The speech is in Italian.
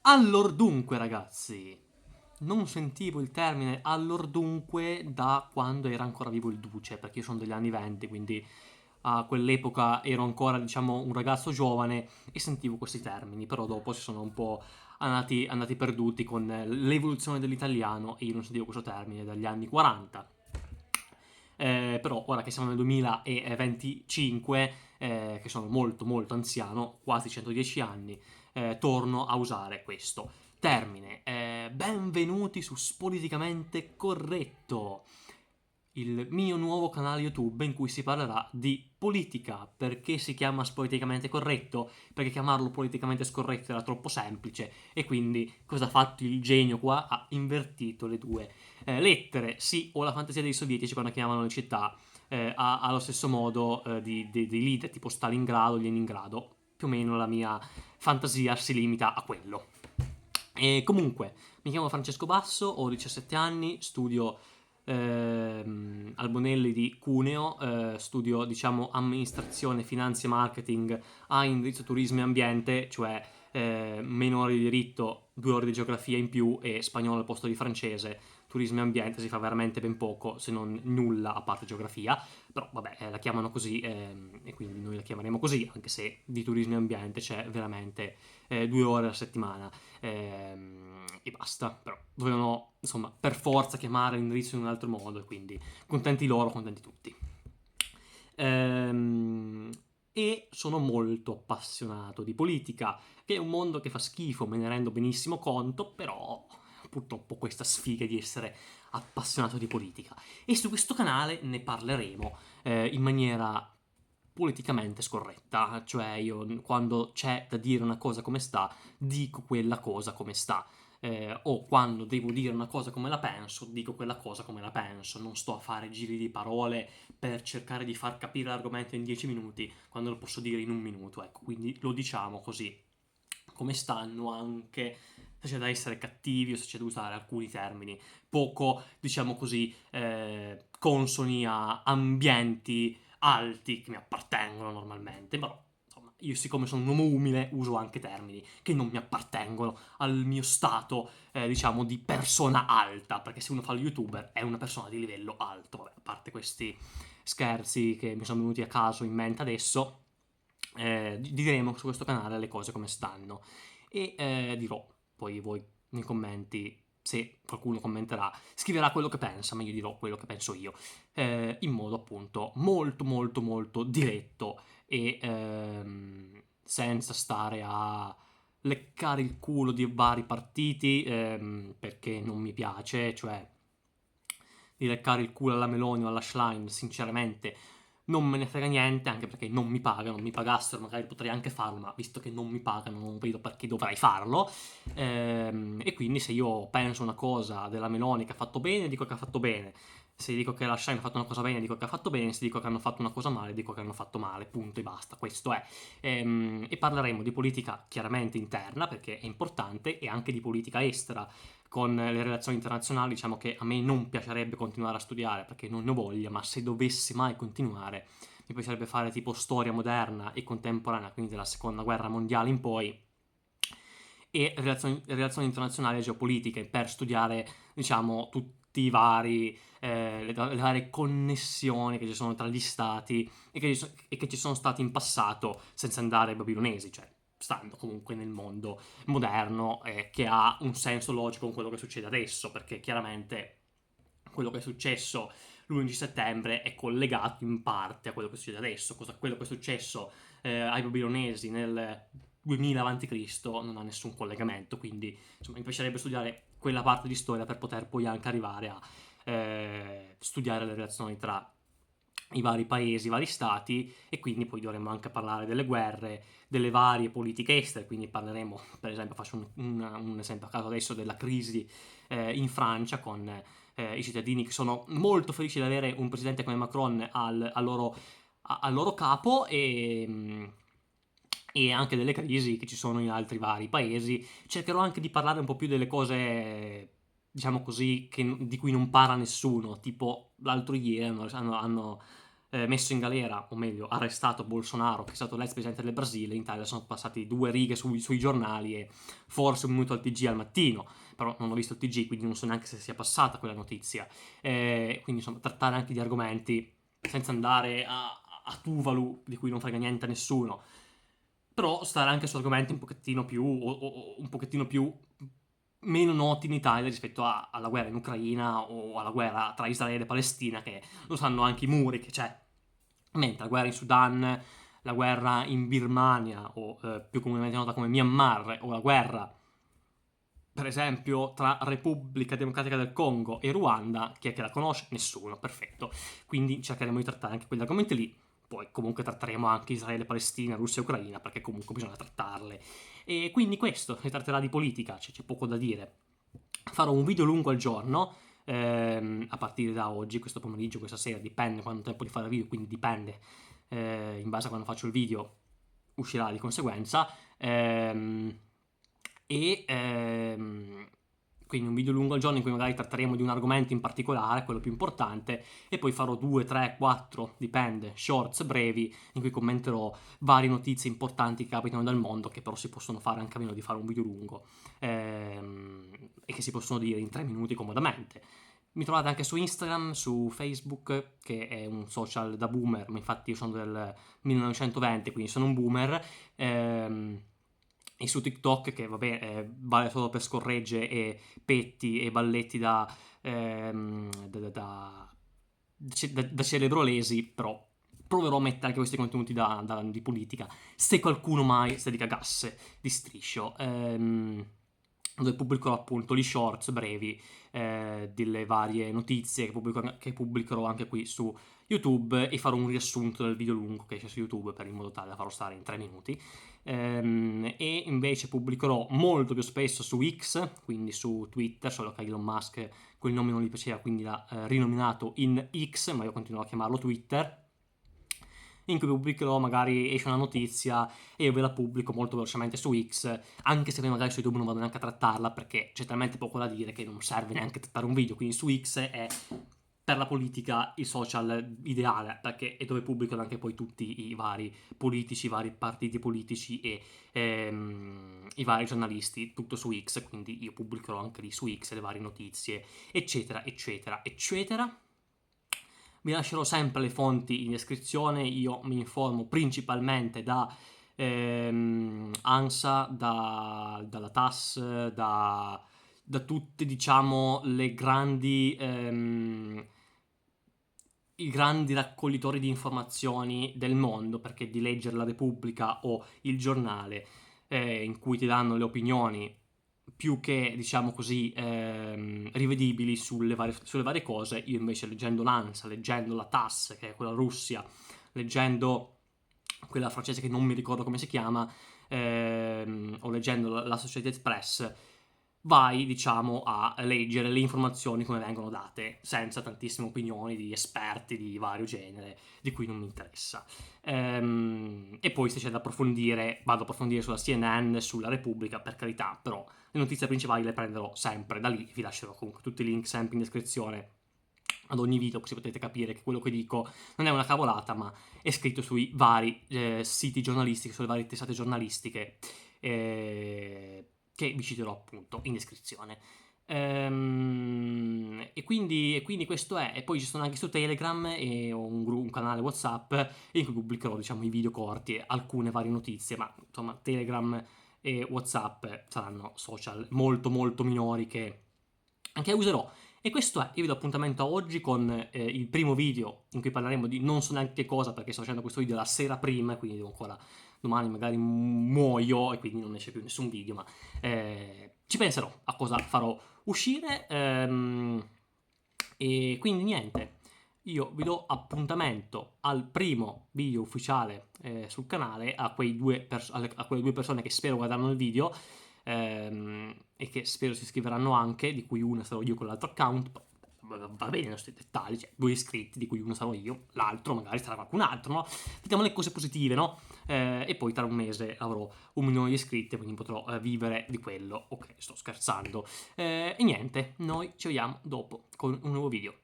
Allordunque, ragazzi, non sentivo il termine allordunque da quando era ancora vivo il Duce, perché io sono degli anni 20, quindi a quell'epoca ero ancora, diciamo, un ragazzo giovane e sentivo questi termini, però dopo si sono un po' andati perduti con l'evoluzione dell'italiano e io non sentivo questo termine dagli anni 40. Però ora che siamo nel 2025, che sono molto molto anziano, quasi 110 anni, torno a usare questo termine. Benvenuti su Spoliticamente Corretto, il mio nuovo canale YouTube in cui si parlerà di politica. Perché si chiama Spoliticamente Corretto? Perché chiamarlo politicamente scorretto era troppo semplice e quindi cosa ha fatto il genio qua? Ha invertito le due lettere. Sì, o la fantasia dei sovietici quando chiamavano le città allo stesso modo dei leader tipo Stalingrado, Leningrado. Più o meno la mia fantasia si limita a quello. E comunque, mi chiamo Francesco Basso, ho 17 anni, studio al Bonelli di Cuneo, studio diciamo amministrazione, finanze e marketing a indirizzo turismo e ambiente, cioè meno ore di diritto, 2 ore di geografia in più e spagnolo al posto di francese. Turismo e ambiente si fa veramente ben poco, se non nulla a parte geografia, però vabbè, la chiamano così e quindi noi la chiameremo così, anche se di turismo e ambiente c'è veramente 2 ore alla settimana e basta. Però dovevano, insomma, per forza chiamare l'indirizzo in un altro modo e quindi contenti loro, contenti tutti. Ehm, e sono molto appassionato di politica, che è un mondo che fa schifo, me ne rendo benissimo conto, però purtroppo questa sfiga di essere appassionato di politica. E su questo canale ne parleremo in maniera politicamente scorretta, cioè io quando c'è da dire una cosa come sta, dico quella cosa come sta. O quando devo dire una cosa come la penso, dico quella cosa come la penso, non sto a fare giri di parole per cercare di far capire l'argomento in 10 minuti quando lo posso dire in un minuto, ecco, quindi lo diciamo così, come stanno anche se c'è da essere cattivi o se c'è da usare alcuni termini poco, diciamo così, consoni a ambienti alti che mi appartengono normalmente, però insomma, io siccome sono un uomo umile uso anche termini che non mi appartengono al mio stato, diciamo, di persona alta, perché se uno fa il youtuber è una persona di livello alto, vabbè, a parte questi scherzi che mi sono venuti a caso in mente adesso, diremo su questo canale le cose come stanno e dirò poi voi nei commenti, se qualcuno commenterà, scriverà quello che pensa, ma io dirò quello che penso io, in modo appunto molto molto molto diretto e senza stare a leccare il culo di vari partiti perché non mi piace, cioè di leccare il culo alla Meloni o alla Schlein, sinceramente non me ne frega niente, anche perché non mi pagano, mi pagassero magari potrei anche farlo, ma visto che non mi pagano non vedo perché dovrei farlo. E quindi se io penso una cosa della Meloni che ha fatto bene, dico che ha fatto bene. Se dico che la Shine ha fatto una cosa bene, dico che ha fatto bene. Se dico che hanno fatto una cosa male, dico che hanno fatto male. Punto e basta. Questo è. E parleremo di politica chiaramente interna, perché è importante, e anche di politica estera, con le relazioni internazionali. Diciamo che a me non piacerebbe continuare a studiare perché non ne ho voglia, ma se dovessi mai continuare mi piacerebbe fare tipo storia moderna e contemporanea, quindi della seconda guerra mondiale in poi, e relazioni internazionali e geopolitiche per studiare, diciamo, tutti i vari, le varie connessioni che ci sono tra gli stati e che ci sono stati in passato senza andare ai babilonesi, cioè stando comunque nel mondo moderno che ha un senso logico con quello che succede adesso, perché chiaramente quello che è successo l'11 settembre è collegato in parte a quello che succede adesso. Quello che è successo ai babilonesi nel 2000 a.C. non ha nessun collegamento, quindi insomma mi piacerebbe studiare quella parte di storia per poter poi anche arrivare a studiare le relazioni tra i vari paesi, i vari stati e quindi poi dovremmo anche parlare delle guerre, delle varie politiche estere, quindi parleremo per esempio, faccio un esempio a caso adesso della crisi in Francia con i cittadini che sono molto felici di avere un presidente come Macron al loro capo e anche delle crisi che ci sono in altri vari paesi. Cercherò anche di parlare un po' più delle cose, diciamo così, di cui non parla nessuno, tipo l'altro ieri hanno messo in galera, o meglio arrestato Bolsonaro, che è stato l'ex presidente del Brasile. In Italia sono passati 2 righe sui giornali e forse un minuto al TG al mattino, però non ho visto il TG, quindi non so neanche se sia passata quella notizia. Quindi insomma trattare anche di argomenti senza andare a Tuvalu di cui non frega niente a nessuno, però stare anche su argomenti un pochettino più un pochettino più meno noti in Italia rispetto alla guerra in Ucraina o alla guerra tra Israele e Palestina, che lo sanno anche i muri che c'è, mentre la guerra in Sudan, la guerra in Birmania o più comunemente nota come Myanmar, o la guerra per esempio tra Repubblica Democratica del Congo e Ruanda, chi è che la conosce? Nessuno, perfetto. Quindi cercheremo di trattare anche quegli argomenti lì. Poi comunque tratteremo anche Israele, Palestina, Russia e Ucraina, perché comunque bisogna trattarle. E quindi questo, si tratterà di politica, c'è poco da dire. Farò un video lungo al giorno, a partire da oggi, questo pomeriggio, questa sera, dipende quando ho tempo di fare il video, quindi dipende, in base a quando faccio il video, uscirà di conseguenza. Quindi un video lungo al giorno in cui magari tratteremo di un argomento in particolare, quello più importante, e poi farò 2, 3, 4, dipende, shorts brevi in cui commenterò varie notizie importanti che capitano dal mondo, che però si possono fare anche a meno di fare un video lungo, e che si possono dire in 3 minuti comodamente. Mi trovate anche su Instagram, su Facebook, che è un social da boomer, ma infatti io sono del 1920, quindi sono un boomer. E su TikTok, che vabbè vale solo per scorregge e petti e balletti da cerebrolesi, però proverò a mettere anche questi contenuti di politica, se qualcuno mai se li cagasse di striscio, dove pubblicherò appunto gli shorts brevi delle varie notizie che pubblicherò anche qui su YouTube, e farò un riassunto del video lungo che esce su YouTube, per in modo tale da farlo stare in 3 minuti. E invece pubblicherò molto più spesso su X, quindi su Twitter, solo che Elon Musk quel nome non gli piaceva, quindi l'ha rinominato in X, ma io continuo a chiamarlo Twitter, in cui pubblicherò, magari esce una notizia e io ve la pubblico molto velocemente su X, anche se poi magari su YouTube non vado neanche a trattarla, perché c'è talmente poco da dire che non serve neanche trattare un video. Quindi su X è per la politica il social ideale, perché è dove pubblicano anche poi tutti i vari politici, i vari partiti politici e i vari giornalisti, tutto su X, quindi io pubblicherò anche lì su X le varie notizie, eccetera, eccetera, eccetera. Vi lascerò sempre le fonti in descrizione, io mi informo principalmente da ANSA, dalla TAS, da tutte, diciamo, le grandi i grandi raccoglitori di informazioni del mondo, perché di leggere la Repubblica o il giornale in cui ti danno le opinioni più che, diciamo così, rivedibili sulle varie cose, io invece leggendo l'ANSA, leggendo la TASS, che è quella Russia, leggendo quella francese che non mi ricordo come si chiama, o leggendo la Société Press, vai, diciamo, a leggere le informazioni come vengono date, senza tantissime opinioni di esperti di vario genere, di cui non mi interessa. E poi se c'è da approfondire, vado a approfondire sulla CNN, sulla Repubblica, per carità, però le notizie principali le prenderò sempre da lì. Vi lascerò comunque tutti i link sempre in descrizione ad ogni video, così potete capire che quello che dico non è una cavolata, ma è scritto sui vari siti giornalistici, sulle varie testate giornalistiche, che vi citerò appunto in descrizione. E quindi questo è. E poi ci sono anche su Telegram e ho un canale WhatsApp in cui pubblicherò, diciamo, i video corti e alcune varie notizie, ma insomma Telegram e WhatsApp saranno social molto molto minori che anche userò. E questo è, io vi do appuntamento a oggi con il primo video in cui parleremo di non so neanche che cosa, perché sto facendo questo video la sera prima, quindi devo ancora, domani magari muoio e quindi non esce più nessun video, ma ci penserò a cosa farò uscire. E quindi niente, io vi do appuntamento al primo video ufficiale sul canale, a quelle due persone che spero guarderanno il video, e che spero si iscriveranno anche, di cui una sarò io con l'altro account. Va bene questi dettagli, cioè 2 iscritti di cui uno sarò io, l'altro magari sarà qualcun altro, no? Vediamo le cose positive, no? E poi tra un mese avrò 1 milione di iscritti, quindi potrò vivere di quello. Ok, sto scherzando. E niente, noi ci vediamo dopo con un nuovo video.